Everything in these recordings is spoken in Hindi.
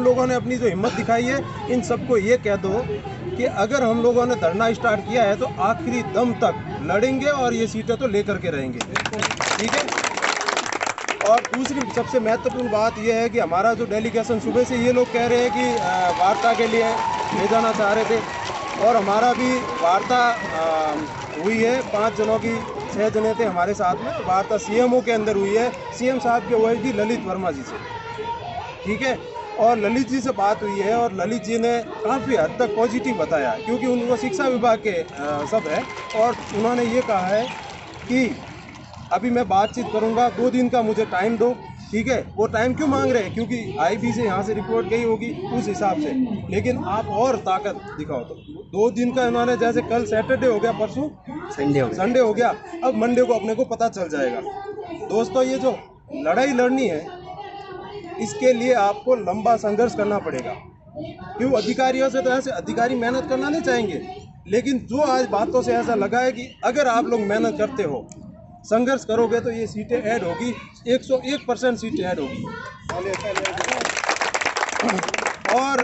लोगों ने अपनी जो हिम्मत दिखाई है, इन सबको ये कह दो कि अगर हम लोगों ने धरना स्टार्ट किया है तो आखिरी दम तक लड़ेंगे और ये सीटें तो लेकर के रहेंगे, ठीक है। और दूसरी सबसे महत्वपूर्ण बात यह है कि हमारा जो डेलीगेशन सुबह से ये लोग कह रहे हैं कि वार्ता के लिए ले जाना चाह रहे थे, और हमारा भी वार्ता हुई है 5 जनों की, 6 जने थे हमारे साथ में। वार्ता सीएमओ के अंदर हुई है, सीएम साहब के ओएसडी ललित वर्मा जी से, ठीक है। और ललित जी से बात हुई है और ललित जी ने काफ़ी हद तक पॉजिटिव बताया, क्योंकि उनको शिक्षा विभाग के सब है, और उन्होंने ये कहा है कि अभी मैं बातचीत करूंगा, 2 दिन का मुझे टाइम दो, ठीक है। वो टाइम क्यों मांग रहे हैं? क्योंकि आईबी से यहाँ से रिपोर्ट गई होगी उस हिसाब से, लेकिन आप और ताकत दिखाओ। तो 2 दिन का इन्होंने, जैसे कल सैटरडे हो गया, परसों संडे हो गया, अब मंडे को अपने को पता चल जाएगा। दोस्तों, ये जो लड़ाई लड़नी है, इसके लिए आपको लंबा संघर्ष करना पड़ेगा। क्यों? अधिकारियों से तो ऐसे अधिकारी मेहनत करना नहीं चाहेंगे, लेकिन जो आज बातों से ऐसा लगा है कि अगर आप लोग मेहनत करते हो, संघर्ष करोगे, तो ये सीटें ऐड होगी, 101% सीटें ऐड होगी। और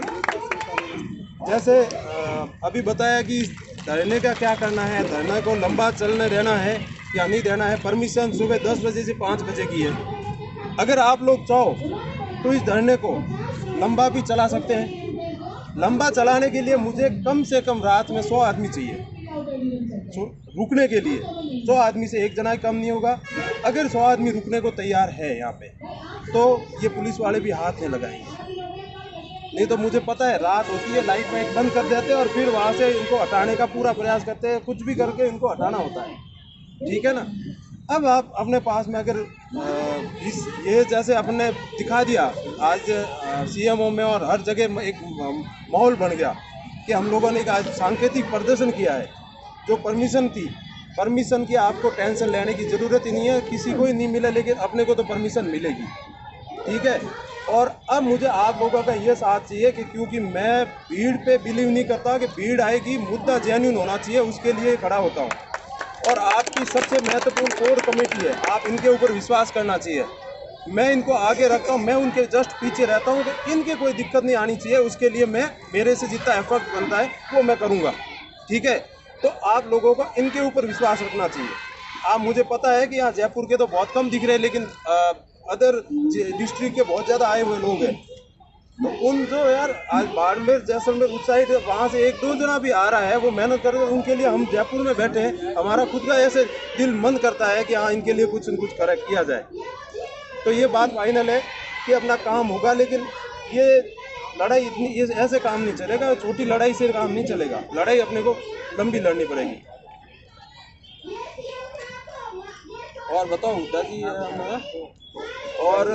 जैसे अभी बताया कि धरने का क्या करना है, धरने को लंबा चलने देना है या नहीं देना है। परमिशन सुबह 10 बजे से 5 बजे की है। अगर आप लोग चाहो तो इस धरने को लंबा भी चला सकते हैं। लंबा चलाने के लिए मुझे कम से कम रात में 100 आदमी चाहिए रुकने के लिए। 100 आदमी से एक जना ही कम नहीं होगा। अगर 100 आदमी रुकने को तैयार है यहाँ पे, तो ये पुलिस वाले भी हाथ नहीं लगाएंगे। नहीं तो मुझे पता है, रात होती है, लाइट वाइट बंद कर देते हैं और फिर वहाँ से इनको हटाने का पूरा प्रयास करते हैं, कुछ भी करके इनको हटाना होता है, ठीक है ना। अब आप अपने पास में अगर ये जैसे अपने दिखा दिया आज सीएमओ में और हर जगह एक माहौल बन गया कि हम लोगों ने एक आज सांकेतिक प्रदर्शन किया है। जो परमिशन थी, परमिशन की आपको टेंशन लेने की ज़रूरत ही नहीं है, किसी को ही नहीं मिले, लेकिन अपने को तो परमिशन मिलेगी, ठीक है। और अब मुझे आप लोगों का ये साथ चाहिए कि क्योंकि मैं भीड़ पे बिलीव नहीं करता कि भीड़ आएगी, मुद्दा जेन्युइन होना चाहिए, उसके लिए खड़ा होता हूँ। और आपकी सबसे महत्वपूर्ण कोर कमेटी है, आप इनके ऊपर विश्वास करना चाहिए। मैं इनको आगे रखता हूँ, मैं उनके जस्ट पीछे रहता हूँ कि इनके कोई दिक्कत नहीं आनी चाहिए, उसके लिए मैं मेरे से जितना एफर्ट बनता है वो मैं करूँगा, ठीक है। तो आप लोगों को इनके ऊपर विश्वास रखना चाहिए। आप, मुझे पता है कि यहाँ जयपुर के तो बहुत कम दिख रहे हैं, लेकिन अदर डिस्ट्रिक्ट के बहुत ज़्यादा आए हुए लोग हैं। तो उन जो यार आज बाड़मेर, जैसलमेर उस साइड वहाँ से 1-2 जना भी आ रहा है, वो मेहनत कर रहे हैं, उनके लिए हम जयपुर में बैठे हैं। हमारा खुद का ऐसे दिल मन करता है कि हाँ, इनके लिए कुछ न कुछ करेक्ट किया जाए। तो ये बात फाइनल है कि अपना काम होगा, लेकिन ये लड़ाई इतनी, ये ऐसे काम नहीं चलेगा, छोटी लड़ाई से काम नहीं चलेगा। लड़ाई अपने को लंबी लड़नी पड़ेगी। और बताओ दादी, और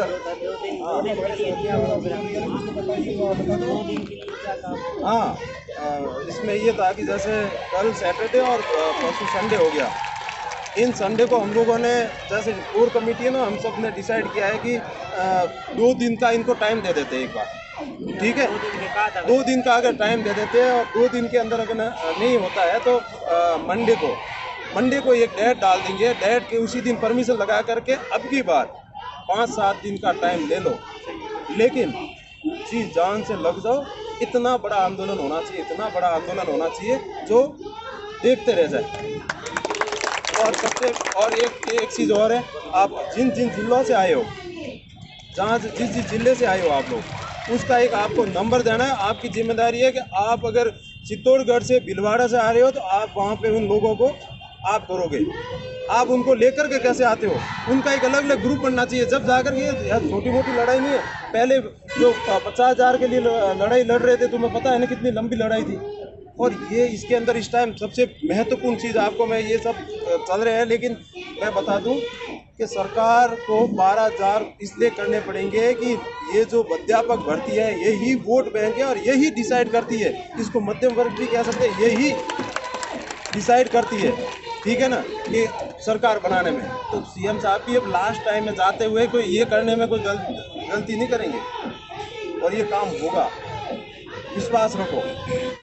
हाँ, इसमें ये था कि जैसे कल सैटरडे और परसों संडे हो गया। इन संडे को हम लोगों ने, जैसे कोर कमेटी है ना, हम सब ने डिसाइड किया है कि 2 दिन का इनको टाइम दे देते हैं एक बार, ठीक है। 2 दिन का अगर टाइम दे देते हैं और 2 दिन के अंदर अगर नहीं होता है तो मंडे को एक डेट डाल देंगे। डेट के उसी दिन परमिशन लगा करके अब की बार 5-7 दिन का टाइम ले लो, लेकिन जी जान से लग जाओ। इतना बड़ा आंदोलन होना चाहिए, इतना बड़ा आंदोलन होना चाहिए जो देखते रह जाए। और एक चीज़ और है, आप जिन जिलों से आए हो, जहाँ से जिस जिले से आए हो आप लोग, उसका एक आपको नंबर देना है। आपकी जिम्मेदारी है कि आप अगर चित्तौड़गढ़ से, भीलवाड़ा से आ रहे हो, तो आप वहाँ पे उन लोगों को आप करोगे। आप उनको लेकर के कैसे आते हो, उनका एक अलग अलग ग्रुप बनना चाहिए। जब जाकर ये छोटी मोटी लड़ाई नहीं है। पहले जो 50,000 के लिए लड़ाई लड़ रहे थे, तुम्हें पता है ना कितनी लंबी लड़ाई थी। और ये इसके अंदर इस टाइम सबसे महत्वपूर्ण चीज़ आपको, मैं ये सब चल रहे हैं, लेकिन मैं बता दूं कि सरकार को 12,000 इसलिए करने पड़ेंगे कि ये जो अध्यापक भर्ती है, यही वोट बैंक है और यही डिसाइड करती है। इसको मध्यम वर्ग भी कह सकते हैं, यही डिसाइड करती है, ठीक है ना, कि सरकार बनाने में। तो सीएम साहब भी अब लास्ट टाइम में जाते हुए कोई ये करने में कोई गलती नहीं करेंगे और ये काम होगा, विश्वास रखो।